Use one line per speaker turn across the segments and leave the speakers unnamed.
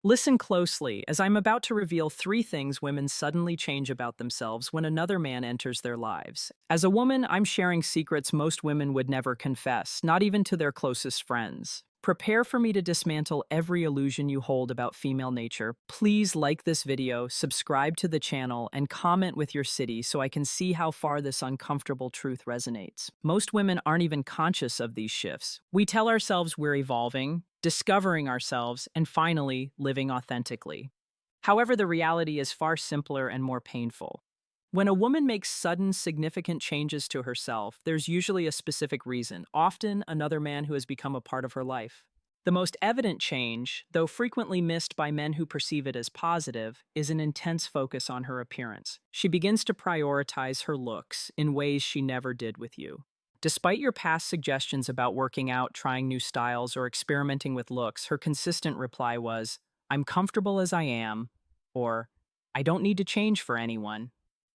Listen closely, as I'm about to reveal 3 things women suddenly change about themselves when another man enters their lives. As a woman, I'm sharing secrets most women would never confess, not even to their closest friends. Prepare for me to dismantle every illusion you hold about female nature. Please like this video, subscribe to the channel, and comment with your city so I can see how far this uncomfortable truth resonates. Most women aren't even conscious of these shifts. We tell ourselves we're evolving, discovering ourselves, and finally, living authentically. However, the reality is far simpler and more painful. When a woman makes sudden, significant changes to herself, there's usually a specific reason, often another man who has become a part of her life. The most evident change, though frequently missed by men who perceive it as positive, is an intense focus on her appearance. She begins to prioritize her looks in ways she never did with you. Despite your past suggestions about working out, trying new styles, or experimenting with looks, her consistent reply was, "I'm comfortable as I am," or "I don't need to change for anyone."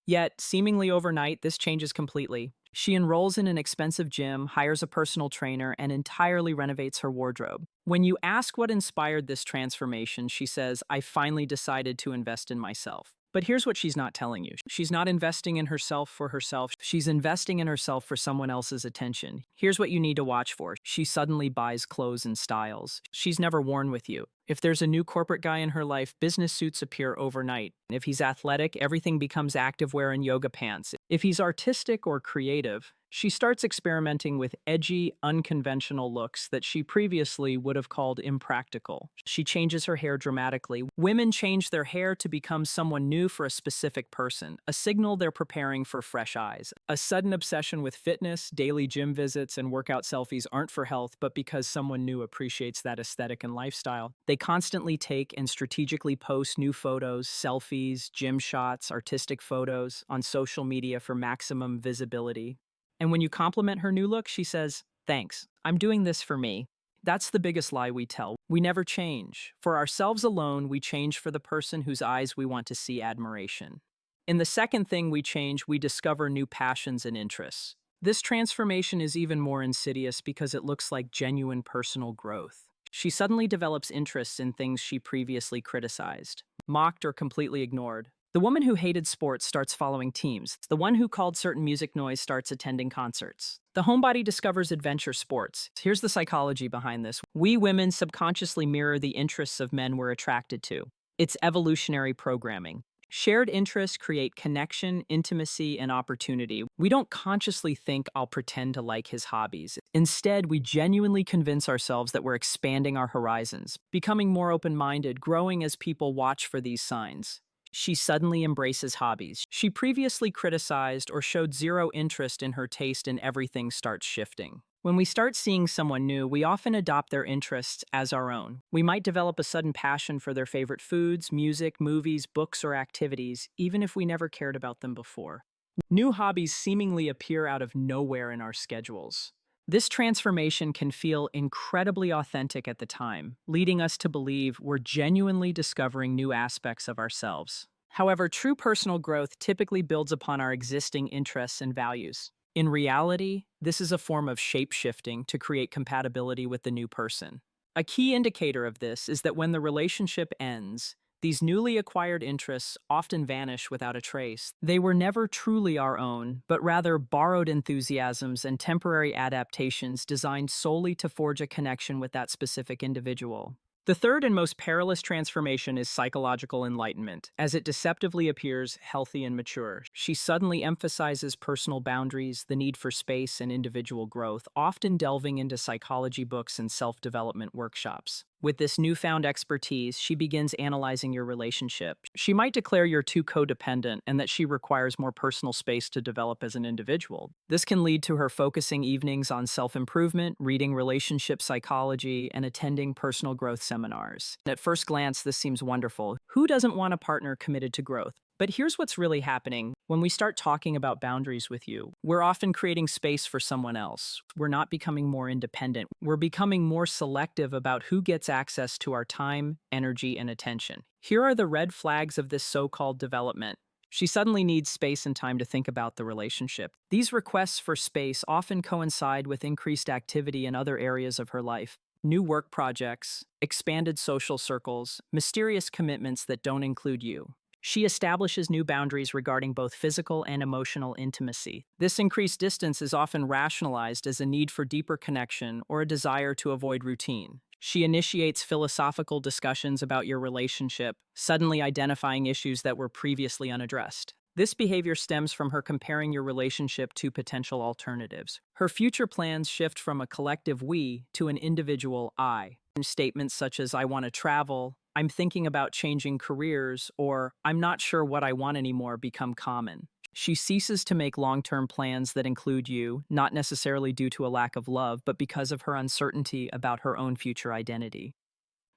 Yet, seemingly overnight, this changes completely. She enrolls in an expensive gym, hires a personal trainer, and entirely renovates her wardrobe. When you ask what inspired this transformation, she says, "I finally decided to invest in myself." But here's what she's not telling you. She's not investing in herself for herself. She's investing in herself for someone else's attention. Here's what you need to watch for. She suddenly buys clothes and styles she's never worn with you. If there's a new corporate guy in her life, business suits appear overnight. If he's athletic, everything becomes activewear and yoga pants. If he's artistic or creative, she starts experimenting with edgy, unconventional looks that she previously would have called impractical. She changes her hair dramatically. Women change their hair to become someone new for a specific person, a signal they're preparing for fresh eyes. A sudden obsession with fitness, daily gym visits, and workout selfies aren't for health, but because someone new appreciates that aesthetic and lifestyle. They constantly take and strategically post new photos, selfies, gym shots, artistic photos on social media for maximum visibility. And when you compliment her new look, she says, "Thanks, I'm doing this for me." That's the biggest lie we tell. We never change. For ourselves alone, we change for the person whose eyes we want to see admiration. In the second thing we change, we discover new passions and interests. This transformation is even more insidious because it looks like genuine personal growth. She suddenly develops interests in things she previously criticized, mocked, or completely ignored. The woman who hated sports starts following teams. The one who called certain music noise starts attending concerts. The homebody discovers adventure sports. Here's the psychology behind this. We women subconsciously mirror the interests of men we're attracted to. It's evolutionary programming. Shared interests create connection, intimacy, and opportunity. We don't consciously think, "I'll pretend to like his hobbies." Instead, we genuinely convince ourselves that we're expanding our horizons, becoming more open-minded, growing as people watch for these signs. She suddenly embraces hobbies she previously criticized or showed zero interest in. Her taste in everything starts shifting. When we start seeing someone new, we often adopt their interests as our own. We might develop a sudden passion for their favorite foods, music, movies, books, or activities, even if we never cared about them before. New hobbies seemingly appear out of nowhere in our schedules. This transformation can feel incredibly authentic at the time, leading us to believe we're genuinely discovering new aspects of ourselves. However, true personal growth typically builds upon our existing interests and values. In reality, this is a form of shape-shifting to create compatibility with the new person. A key indicator of this is that when the relationship ends, these newly acquired interests often vanish without a trace. They were never truly our own, but rather borrowed enthusiasms and temporary adaptations designed solely to forge a connection with that specific individual. The third and most perilous transformation is psychological enlightenment, as it deceptively appears healthy and mature. She suddenly emphasizes personal boundaries, the need for space, and individual growth, often delving into psychology books and self-development workshops. With this newfound expertise, she begins analyzing your relationship. She might declare you're too codependent and that she requires more personal space to develop as an individual. This can lead to her focusing evenings on self-improvement, reading relationship psychology, and attending personal growth seminars. At first glance, this seems wonderful. Who doesn't want a partner committed to growth? But here's what's really happening. When we start talking about boundaries with you, we're often creating space for someone else. We're not becoming more independent. We're becoming more selective about who gets access to our time, energy, and attention. Here are the red flags of this so-called development. She suddenly needs space and time to think about the relationship. These requests for space often coincide with increased activity in other areas of her life. new work projects, expanded social circles, mysterious commitments that don't include you. She establishes new boundaries regarding both physical and emotional intimacy. This increased distance is often rationalized as a need for deeper connection or a desire to avoid routine. She initiates philosophical discussions about your relationship, suddenly identifying issues that were previously unaddressed. This behavior stems from her comparing your relationship to potential alternatives. Her future plans shift from a collective we to an individual I. Statements such as, I want to travel, I'm thinking about changing careers, or I'm not sure what I want anymore become common. She ceases to make long-term plans that include you, not necessarily due to a lack of love, but because of her uncertainty about her own future identity.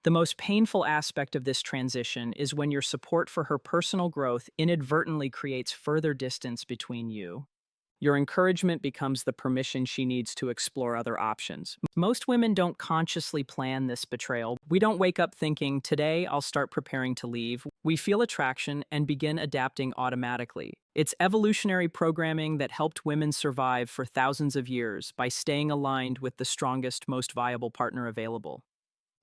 The most painful aspect of this transition is when your support for her personal growth inadvertently creates further distance between you. Your encouragement becomes the permission she needs to explore other options. Most women don't consciously plan this betrayal. We don't wake up thinking, today I'll start preparing to leave. We feel attraction and begin adapting automatically. It's evolutionary programming that helped women survive for thousands of years by staying aligned with the strongest, most viable partner available.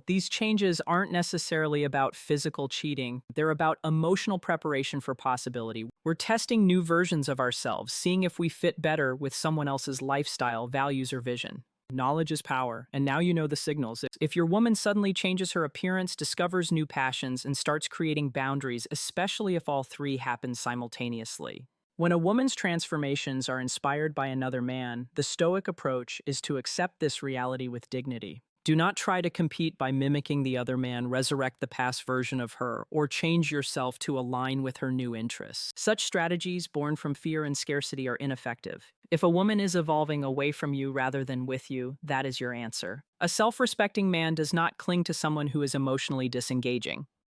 These changes aren't necessarily about physical cheating, they're about emotional preparation for possibility. We're testing new versions of ourselves, seeing if we fit better with someone else's lifestyle, values, or vision. Knowledge is power, and now you know the signals. If your woman suddenly changes her appearance, discovers new passions, and starts creating boundaries, especially if all three happen simultaneously. When a woman's transformations are inspired by another man, the Stoic approach is to accept this reality with dignity. Do not try to compete by mimicking the other man, resurrect the past version of her, or change yourself to align with her new interests. Such strategies, born from fear and scarcity, are ineffective. If a woman is evolving away from you rather than with you, that is your answer. A self-respecting man does not cling to someone who is emotionally disengaging.